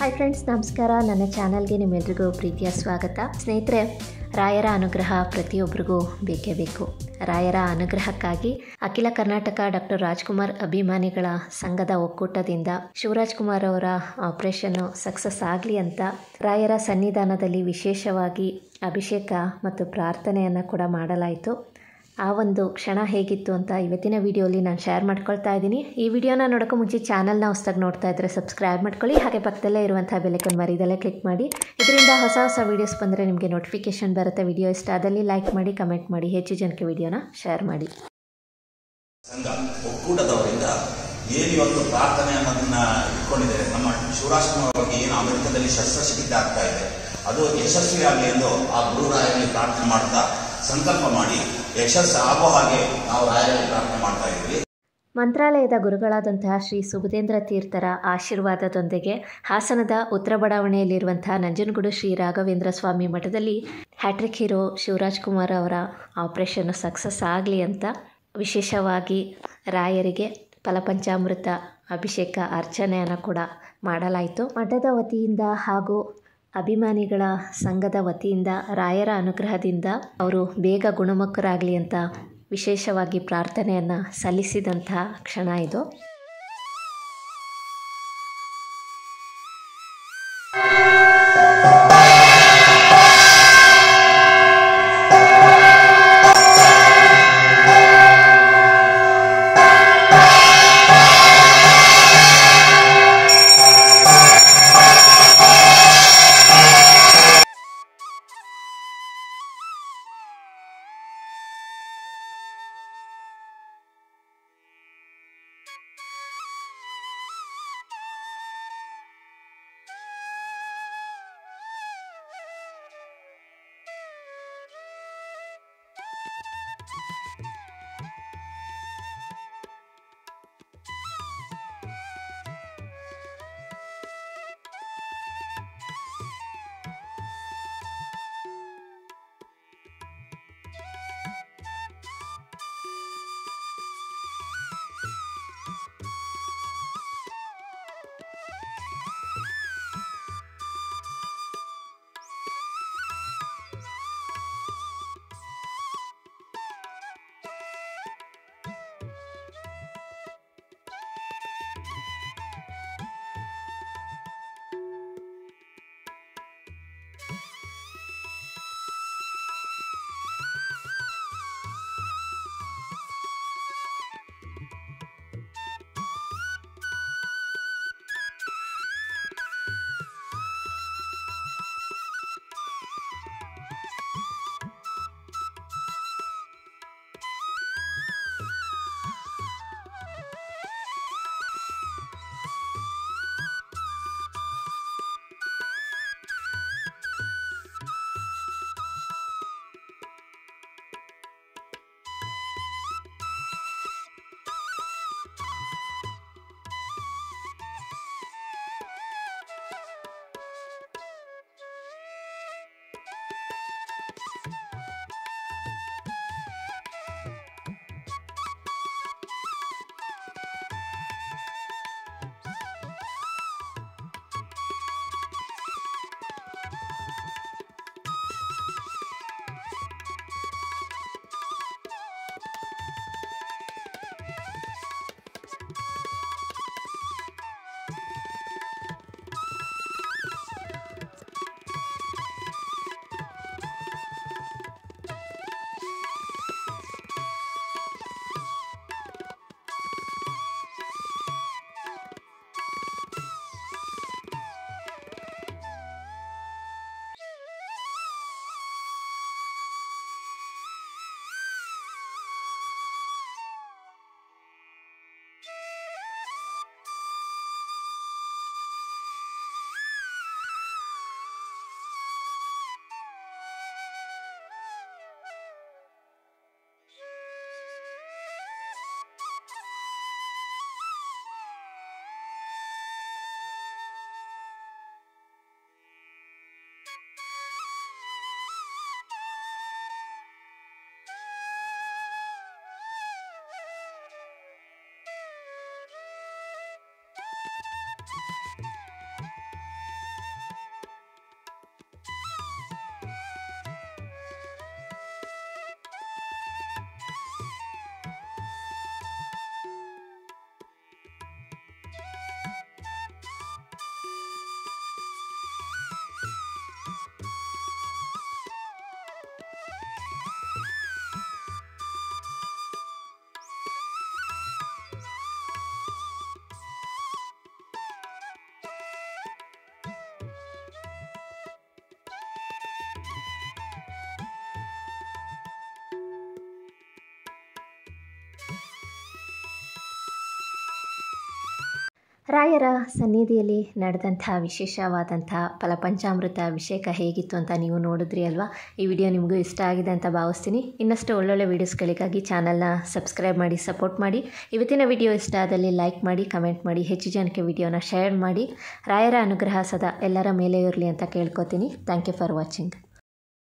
Hi friends, ನಮಸ್ಕಾರ. ನನ್ನ ಚಾನಲ್ಗೆ ನಿಮ್ಮೆಲ್ರಿಗೂ ಪ್ರೀತಿಯ ಸ್ವಾಗತ. ಸ್ನೇಹಿತರೆ, ರಾಯರ ಅನುಗ್ರಹ ಪ್ರತಿಯೊಬ್ಬರಿಗೂ ಬೇಕೇ ಬೇಕು. ರಾಯರ ಅನುಗ್ರಹಕ್ಕಾಗಿ ಅಖಿಲ ಕರ್ನಾಟಕ ಡಾಕ್ಟರ್ ರಾಜ್ಕುಮಾರ್ ಅಭಿಮಾನಿಗಳ ಸಂಘದ ಒಕ್ಕೂಟದಿಂದ ಶಿವರಾಜ್ಕುಮಾರ್ ಅವರ ಆಪರೇಷನ್ನು ಸಕ್ಸಸ್ ಆಗಲಿ ಅಂತ ರಾಯರ ಸನ್ನಿಧಾನದಲ್ಲಿ ವಿಶೇಷವಾಗಿ ಅಭಿಷೇಕ ಮತ್ತು ಪ್ರಾರ್ಥನೆಯನ್ನು ಕೂಡ ಮಾಡಲಾಯಿತು. ಆ ಒಂದು ಕ್ಷಣ ಹೇಗಿತ್ತು ಅಂತ ಇವತ್ತಿನ ವಿಡಿಯೋಲಿ ನಾನು ಶೇರ್ ಮಾಡ್ಕೊಳ್ತಾ ಇದ್ದೀನಿ. ಈ ವಿಡಿಯೋನ ನೋಡೋಕ್ಕೂ ಮುಂಚೆ ಚಾನಲ್ನ ಹೊಸದಾಗಿ ನೋಡ್ತಾ ಇದ್ದರೆ ಸಬ್ಸ್ಕ್ರೈಬ್ ಮಾಡ್ಕೊಳ್ಳಿ. ಹಾಗೆ ಪಕ್ಕದಲ್ಲೇ ಇರುವಂಥ ಬೆಲ್ಲೈಕನ್ ಮರಿದಲ್ಲೇ ಕ್ಲಿಕ್ ಮಾಡಿ. ಇದರಿಂದ ಹೊಸ ವೀಡಿಯೋಸ್ ಬಂದರೆ ನಿಮಗೆ ನೋಟಿಫಿಕೇಶನ್ ಬರುತ್ತೆ. ವಿಡಿಯೋ ಇಷ್ಟ ಆದಲ್ಲಿ ಲೈಕ್ ಮಾಡಿ, ಕಮೆಂಟ್ ಮಾಡಿ, ಹೆಚ್ಚು ಜನಕ್ಕೆ ವಿಡಿಯೋನ ಶೇರ್ ಮಾಡಿ. ಸಂಘ ಒಕ್ಕೂಟದವರಿಂದ ಏನು ಇವತ್ತು ಪ್ರಾರ್ಥನೆ ಅನ್ನೋದನ್ನ ಇಟ್ಕೊಂಡಿದ್ದಾರೆ. ನಮ್ಮ ಶಿವರಾಜ್ಕುಮಾರ್ ಅವರಿಗೆ ಏನು ಅಮೆರಿಕದಲ್ಲಿ ಶಸ್ತ್ರಚಿಕಿತ್ಸೆ ಆಗ್ತಾ ಇದೆ, ಅದು ಯಶಸ್ವಿಯಾಗಲಿ ಎಂದು ಆ ಗುರುರಾಯರಲ್ಲಿ ಪ್ರಾರ್ಥನೆ ಮಾಡ್ತಾ ಸಂಕಲ್ಪ ಮಾಡಿ ಯಶಸ್ಸು ಆಗೋ ಹಾಗೆ ನಾವು ರಾಯರಲ್ಲಿ ಪ್ರಾರ್ಥನೆ ಮಾಡ್ತಾ ಇದ್ವಿ. ಮಂತ್ರಾಲಯದ ಗುರುಗಳಾದಂತಹ ಶ್ರೀ ಸುಬುಧೇಂದ್ರ ತೀರ್ಥರ ಆಶೀರ್ವಾದದೊಂದಿಗೆ ಹಾಸನದ ಉತ್ತರ ಬಡಾವಣೆಯಲ್ಲಿರುವಂತಹ ನಂಜನಗೂಡು ಶ್ರೀ ರಾಘವೇಂದ್ರ ಸ್ವಾಮಿ ಮಠದಲ್ಲಿ ಹ್ಯಾಟ್ರಿಕ್ ಹೀರೋ ಶಿವರಾಜ್ಕುಮಾರ್ ಅವರ ಆಪರೇಷನ್ ಸಕ್ಸಸ್ ಆಗಲಿ ಅಂತ ವಿಶೇಷವಾಗಿ ರಾಯರಿಗೆ ಫಲಪಂಚಾಮೃತ ಅಭಿಷೇಕ ಅರ್ಚನೆಯನ್ನು ಕೂಡ ಮಾಡಲಾಯಿತು. ಮಠದ ವತಿಯಿಂದ ಹಾಗೂ ಅಭಿಮಾನಿಗಳ ಸಂಘದ ವತಿಯಿಂದ ರಾಯರ ಅನುಗ್ರಹದಿಂದ ಅವರು ಬೇಗ ಗುಣಮುಖರಾಗಲಿ ಅಂತ ವಿಶೇಷವಾಗಿ ಪ್ರಾರ್ಥನೆಯನ್ನು ಸಲ್ಲಿಸಿದಂತಹ ಕ್ಷಣ ಇದು. ರಾಯರ ಸನ್ನಿಧಿಯಲ್ಲಿ ನಡೆದಂಥ ವಿಶೇಷವಾದಂಥ ಫಲಪಂಚಾಮೃತ ಅಭಿಷೇಕ ಹೇಗಿತ್ತು ಅಂತ ನೀವು ನೋಡಿದ್ರಿ ಅಲ್ವಾ. ಈ ವಿಡಿಯೋ ನಿಮಗೂ ಇಷ್ಟ ಆಗಿದೆ ಅಂತ ಭಾವಿಸ್ತೀನಿ. ಇನ್ನಷ್ಟು ಒಳ್ಳೊಳ್ಳೆ ವೀಡಿಯೋಸ್ಗಳಿಗಾಗಿ ಚಾನಲ್ನ ಸಬ್ಸ್ಕ್ರೈಬ್ ಮಾಡಿ, ಸಪೋರ್ಟ್ ಮಾಡಿ. ಇವತ್ತಿನ ವಿಡಿಯೋ ಇಷ್ಟ ಆದಲ್ಲಿ ಲೈಕ್ ಮಾಡಿ, ಕಮೆಂಟ್ ಮಾಡಿ, ಹೆಚ್ಚು ಜನಕ್ಕೆ ವಿಡಿಯೋನ ಶೇರ್ ಮಾಡಿ. ರಾಯರ ಅನುಗ್ರಹ ಸದಾ ಎಲ್ಲರ ಮೇಲೆ ಇರಲಿ ಅಂತ ಕೇಳ್ಕೊತೀನಿ. Thank you for watching.